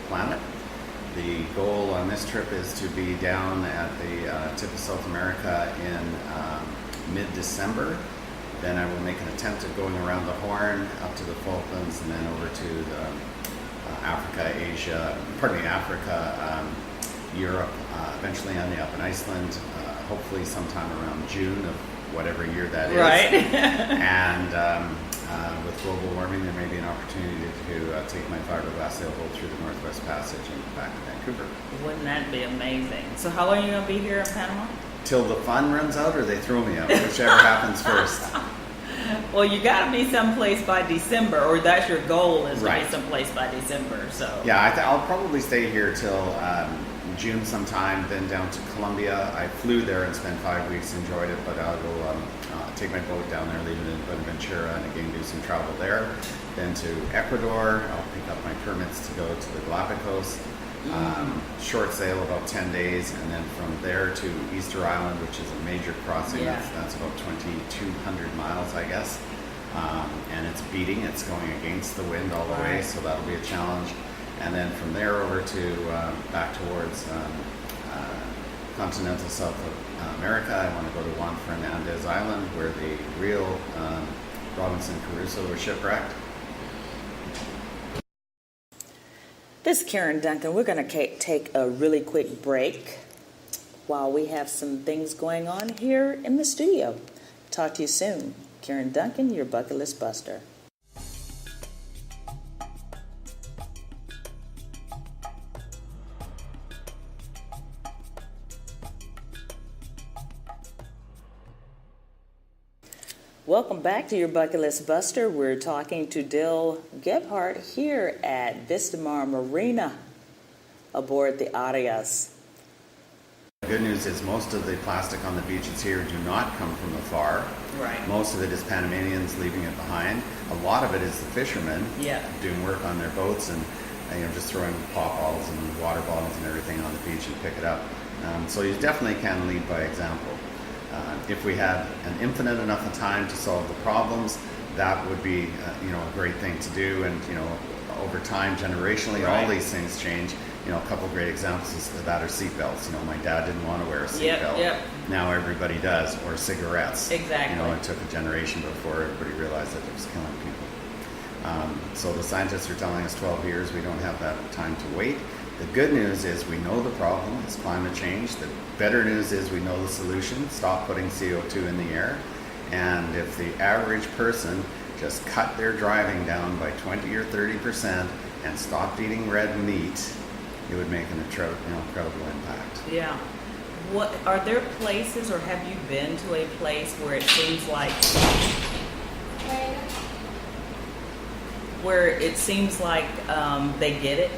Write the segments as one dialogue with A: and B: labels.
A: planet. The goal on this trip is to be down at the tip of South America in mid-December. Then I will make an attempt at going around the Horn up to the Falklands and then over to the Africa, Europe, eventually ending up in Iceland, hopefully sometime around June of whatever year that is.
B: Right.
A: And with global warming, there may be an opportunity to take my fiberglass sailboat through the Northwest Passage and back to Vancouver.
B: Wouldn't that be amazing? So how long are you going to be here in Panama?
A: Till the fun runs out or they throw me out, whichever happens first.
B: Well, you got to be someplace by December, or that's your goal, is to
A: Right.
B: be someplace by December. So
A: Yeah, I'll probably stay here till June sometime, then down to Colombia. I flew there and spent 5 weeks, enjoyed it, but I'll go take my boat down there, leave it in Buenaventura, and again do some travel there. Then to Ecuador, I'll pick up my permits to go to the Galapagos. Short sail, about 10 days, and then from there to Easter Island, which is a major crossing.
B: Yeah.
A: That's about 2,200 miles, I guess. And it's beating, it's going against the wind all the way,
B: Right.
A: so that'll be a challenge. And then from there over to back towards continental South America. I want to go to Juan Fernandez Island, where the real Robinson Crusoe was shipwrecked.
B: this is Karen Duncan. We're going to take a really quick break while we have some things going on here in the studio. Talk to you soon. Karen Duncan, your bucket list buster. Welcome back to your Bucket List Buster. We're talking to Dale Gebhardt here at Vistamar Marina aboard the Arios.
A: The good news is most of the plastic on the beaches here do not come from afar.
B: Right.
A: Most of it is Panamanians leaving it behind. A lot of it is the fishermen doing work on their boats and just throwing pop bottles and water bottles and everything on the beach and pick it up. So you definitely can lead by example. If we had an infinite enough of time to solve the problems, that would be a great thing to do. And over time, generationally, all these things change. A couple great examples of that are seatbelts. My dad didn't want to wear a seatbelt.
B: Yep.
A: Now everybody does. Or cigarettes.
B: Exactly.
A: It took a generation before everybody realized that it was killing people. So the scientists are telling us 12 years. We don't have that time to wait. The good news is we know the problem is climate change. The better news is we know the solution. Stop putting CO2 in the air. And if the average person just cut their driving down by 20 or 30% and stopped eating red meat, it would make an incredible impact.
B: Yeah. What are there places, or have you been to a place where it seems like they get it?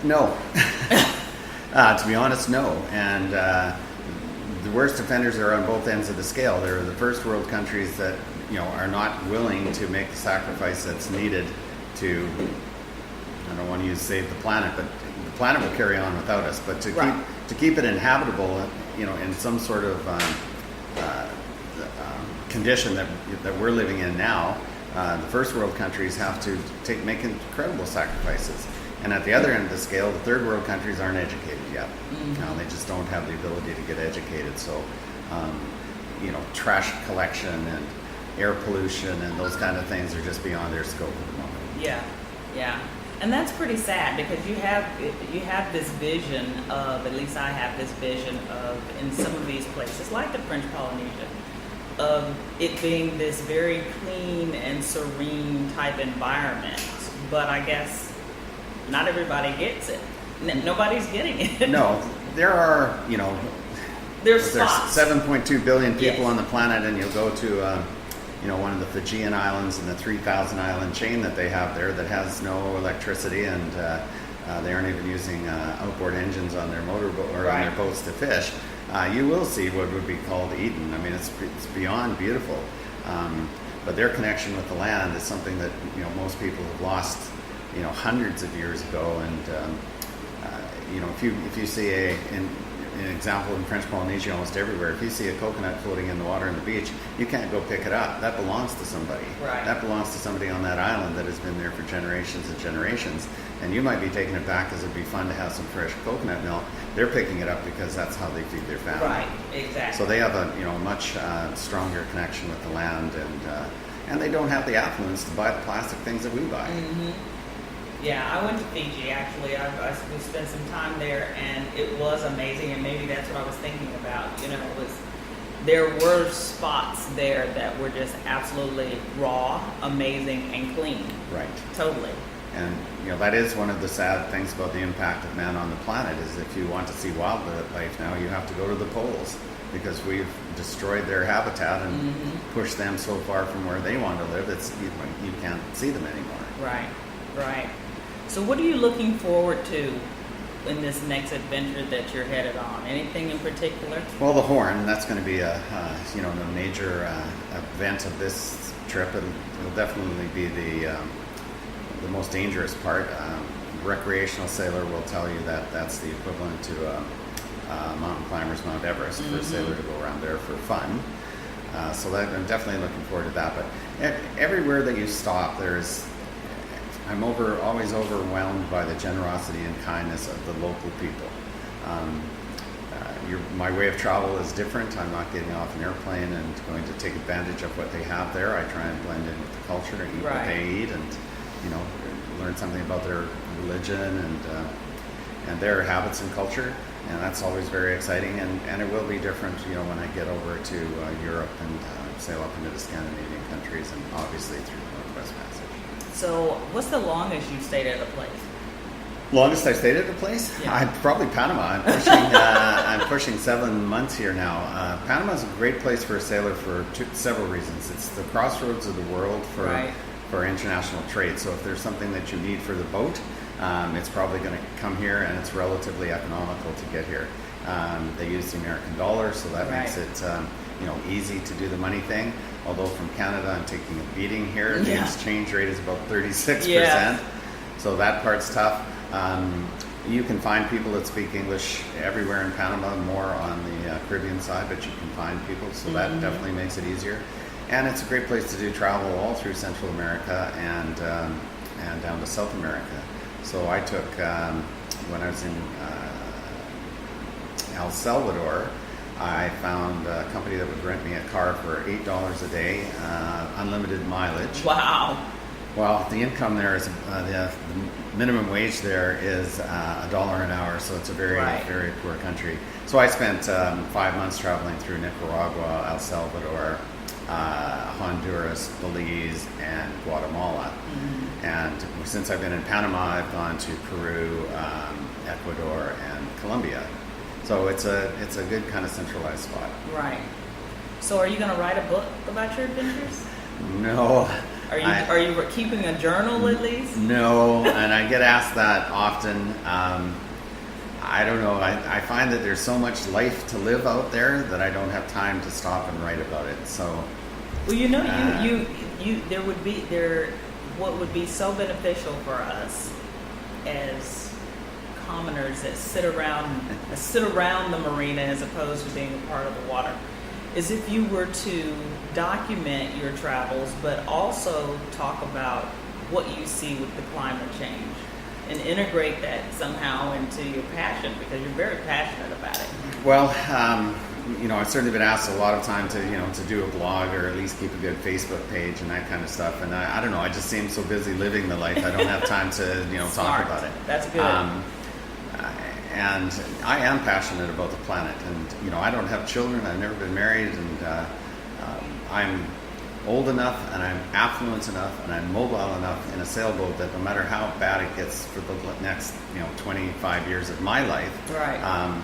A: No. To be honest, no. And the worst offenders are on both ends of the scale. They're the first world countries that are not willing to make the sacrifice that's needed to, I don't want to use save the planet, but the planet will carry on without us. But to keep it inhabitable, in some sort of condition that we're living in now, the first world countries have to make incredible sacrifices. And at the other end of the scale, the third world countries aren't educated yet.
B: Mm-hmm.
A: They just don't have the ability to get educated. So, trash collection and air pollution and those kind of things are just beyond their scope at the moment.
B: Yeah. And that's pretty sad, because you have this vision of, at least I have this vision of, in some of these places, like the French Polynesia, of it being this very clean and serene type environment. But I guess not everybody gets it. Nobody's getting it.
A: No, there are,
B: there's
A: 7.2 billion people on the planet, and you'll go to, one of the Fijian islands in the 3,000 island chain that they have there that has no electricity, and they aren't even using outboard engines on their motorboat or on their boats to fish. You will see what would be called Eden. I mean, it's beyond beautiful. But their connection with the land is something that most people have lost hundreds of years ago. And if you see an example in French Polynesia, almost everywhere, if you see a coconut floating in the water on the beach, you can't go pick it up. That belongs to somebody.
B: Right.
A: That belongs to somebody on that island that has been there for generations and generations. And you might be taking it back because it'd be fun to have some fresh coconut milk. They're picking it up because that's how they feed their family.
B: Right, exactly.
A: So they have a much stronger connection with the land, and they don't have the affluence to buy the plastic things that we buy.
B: Mm-hmm. Yeah, I went to Fiji actually. We spent some time there, and it was amazing. And maybe that's what I was thinking about. There were spots there that were just absolutely raw, amazing, and clean.
A: Right.
B: Totally.
A: And that is one of the sad things about the impact of man on the planet, is if you want to see wildlife now, you have to go to the poles, because we've destroyed their habitat and pushed them so far from where they want to live, you can't see them anymore.
B: Right. So what are you looking forward to in this next adventure that you're headed on? Anything in particular?
A: Well, the Horn, that's going to be a major event of this trip, and it'll definitely be the most dangerous part. Recreational sailor will tell you that that's the equivalent to mountain climbers Mount Everest, for a sailor to go around there for fun. So I'm definitely looking forward to that. But everywhere that you stop, I'm always overwhelmed by the generosity and kindness of the local people. My way of travel is different. I'm not getting off an airplane and going to take advantage of what they have there. I try and blend in with the culture, eat what they eat, and learn something about their religion and their habits and culture. And that's always very exciting. And it will be different, when I get over to Europe and sail up into the Scandinavian countries, and obviously through the Northwest Passage.
B: So what's the longest you've stayed at a place?
A: Longest I stayed at a place?
B: Yeah.
A: Probably Panama. I'm pushing 7 months here now. Panama is a great place for a sailor for several reasons. It's the crossroads of the world for international trade. So if there's something that you need for the boat, it's probably going to come here, and it's relatively economical to get here. They use the American dollar, so that makes it easy to do the money thing. Although from Canada, I'm taking a beating here. The exchange rate is about 36%. Yeah. So that part's tough. You can find people that speak English everywhere in Panama, more on the Caribbean side, but you can find people, so that definitely makes it easier. And it's a great place to do travel all through Central America and down to South America. So I took, when I was in El Salvador, I found a company that would rent me a car for $8 a day, unlimited mileage.
B: Wow.
A: Well, the income there is, the minimum wage there is $1 an hour, so it's a very, very poor country. So I spent 5 months traveling through Nicaragua, El Salvador, Honduras, Belize, and Guatemala. And since I've been in Panama, I've gone to Peru, Ecuador, and Colombia. So it's a good kind of centralized spot. Right.
B: So are you going to write a book about your adventures?
A: No.
B: Are you keeping a journal at least?
A: No, and I get asked that often. I don't know. I find that there's so much life to live out there that I don't have time to stop and write about it. So,
B: well, what would be so beneficial for us as commoners that sit around the marina as opposed to being a part of the water, is if you were to document your travels, but also talk about what you see with the climate change and integrate that somehow into your passion, because you're very passionate about it.
A: Well, I've certainly been asked a lot of time to do a blog, or at least keep a good Facebook page and that kind of stuff. And I don't know, I just seem so busy living the life, I don't have time to, talk about it.
B: That's good.
A: And I am passionate about the planet, and I don't have children. I've never been married, and I'm old enough, and I'm affluent enough, and I'm mobile enough in a sailboat that no matter how bad it gets for the next 25 years of my life,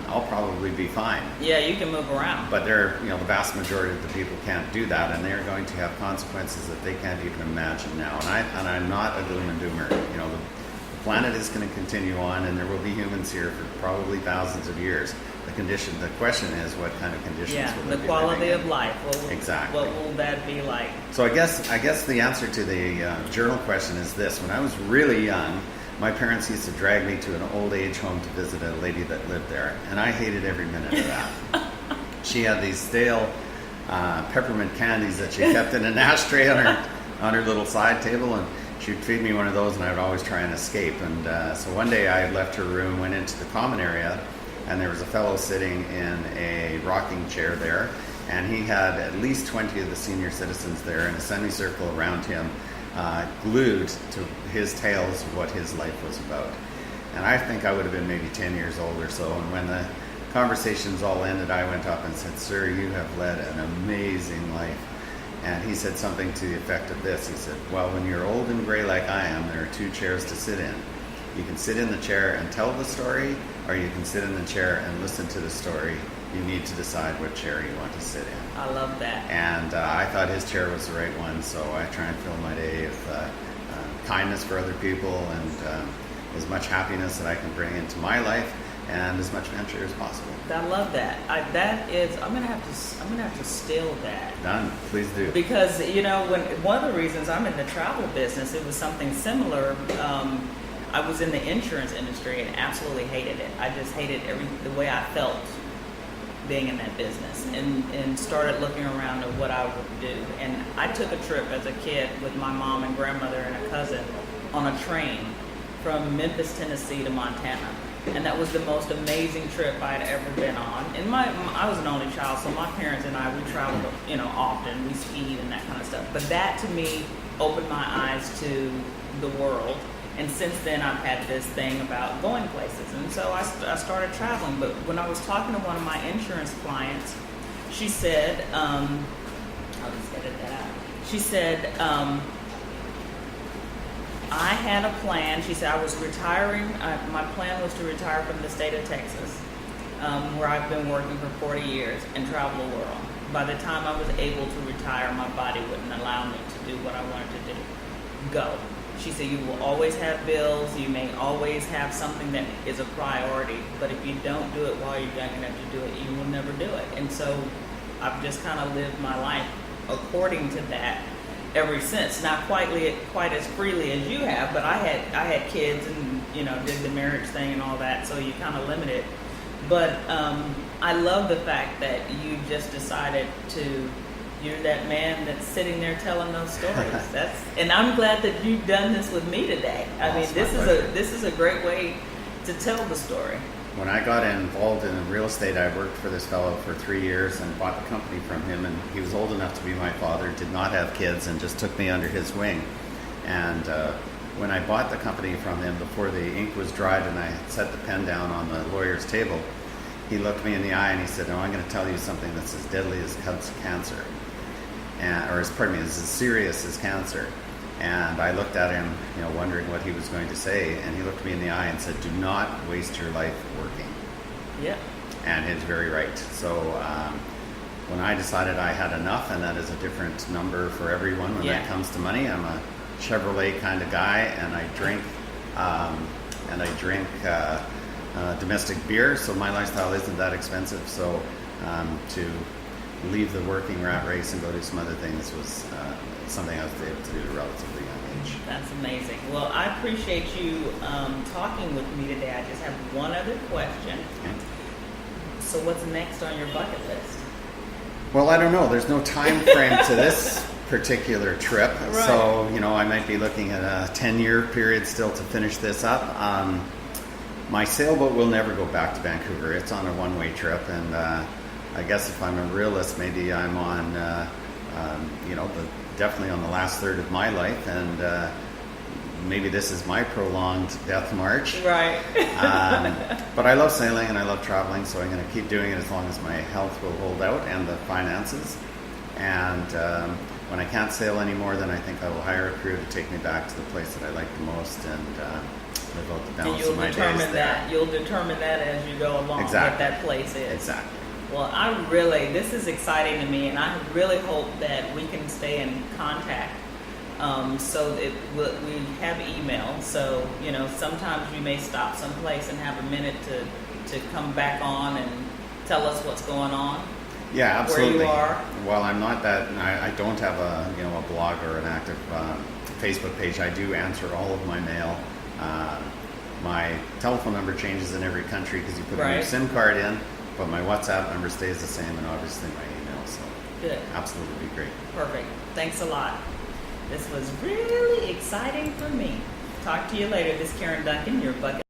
A: I'll probably be fine.
B: Yeah, you can move around.
A: But the vast majority of the people can't do that, and they're going to have consequences that they can't even imagine now. And I'm not a gloom and doomer. The planet is going to continue on, and there will be humans here for probably thousands of years. The question is, what kind of conditions will
B: the quality of life.
A: Exactly.
B: What will that be like?
A: So I guess the answer to the journal question is this: when I was really young, my parents used to drag me to an old age home to visit a lady that lived there, and I hated every minute of that. She had these stale peppermint candies that she kept in an ashtray on her little side table, and she'd feed me one of those, and I would always try and escape. And so one day I left her room, went into the common area, and there was a fellow sitting in a rocking chair there, and he had at least 20 of the senior citizens there in a semicircle around him, glued to his tales of what his life was about. And I think I would have been maybe 10 years old or so, and when the conversations all ended, I went up and said, "Sir, you have led an amazing life." And he said something to the effect of this. He said, "Well, when you're old and gray like I am, there are two chairs to sit in. You can sit in the chair and tell the story, or you can sit in the chair and listen to the story. You need to decide what chair you want to sit in."
B: I love that.
A: And I thought his chair was the right one, so I try and fill my day with kindness for other people, and as much happiness that I can bring into my life, and as much venture as possible.
B: I love that. I'm gonna have to steal that.
A: Done. Please do.
B: Because when one of the reasons I'm in the travel business, it was something similar. I was in the insurance industry and absolutely hated it. I just hated the way I felt being in that business, and started looking around at what I would do. And I took a trip as a kid with my mom and grandmother and a cousin on a train from Memphis, Tennessee to Montana. And that was the most amazing trip I had ever been on. And I was an only child, so my parents and I, we traveled, often. We skied and that kind of stuff. But that, to me, opened my eyes to the world. And since then, I've had this thing about going places. And so I started traveling. But when I was talking to one of my insurance clients, she said, I'll just edit that out. She said, I had a plan. She said I was retiring. My plan was to retire from the state of Texas, where I've been working for 40 years and travel the world. By the time I was able to retire, my body wouldn't allow me to do what I wanted to do. Go. She said, you will always have bills. You may always have something that is a priority. But if you don't do it while you're young enough to do it, you will never do it. And so I've just kind of lived my life according to that ever since. Not quite as freely as you have, but I had kids and did the marriage thing and all that, so you kind of limit it. But I love the fact that you just decided you're that man that's sitting there telling those stories. And I'm glad that you've done this with me today. I mean, this is a great way to tell the story.
A: When I got involved in real estate, I worked for this fellow for 3 years and bought the company from him. And he was old enough to be my father, did not have kids, and just took me under his wing. And when I bought the company from him, before the ink was dried and I set the pen down on the lawyer's table, he looked me in the eye and he said, "No, I'm going to tell you something that's as deadly as cancer, as serious as cancer." And I looked at him, wondering what he was going to say, and he looked me in the eye and said, "Do not waste your life working."
B: Yeah.
A: And he's very right. So when I decided I had enough, and that is a different number for everyone when it comes to money. I'm a Chevrolet kind of guy, and I drink domestic beer, so my lifestyle isn't that expensive. So to leave the working rat race and go do some other things was something I was able to do at a relatively young age.
B: That's amazing. Well, I appreciate you talking with me today. I just have one other question.
A: Okay.
B: So what's next on your bucket list?
A: Well, I don't know. There's no time frame to this particular trip.
B: Right.
A: So, I might be looking at a 10-year period still to finish this up. My sailboat will never go back to Vancouver. It's on a one-way trip, and I guess if I'm a realist, maybe I'm on, definitely on the last third of my life, and maybe this is my prolonged death march.
B: Right.
A: But I love sailing and I love traveling, so I'm going to keep doing it as long as my health will hold out and the finances. And when I can't sail anymore, then I think I will hire a crew to take me back to the place that I like the most and live out the balance of my days there.
B: You'll determine that as you go along,
A: Exactly.
B: what that place is.
A: Exactly.
B: Well, this is exciting to me, and I really hope that we can stay in contact. We have email, so sometimes you may stop someplace and have a minute to come back on and tell us what's going on.
A: Yeah, absolutely.
B: Where you are.
A: Well, I'm not that. I don't have a blog or an active Facebook page. I do answer all of my mail. My telephone number changes in every country because you put a new SIM card in. But my WhatsApp number stays the same, and obviously my email. So
B: Good.
A: Absolutely be great.
B: Perfect. Thanks a lot. This was really exciting for me. Talk to you later. This is Karen Duncan, your bucket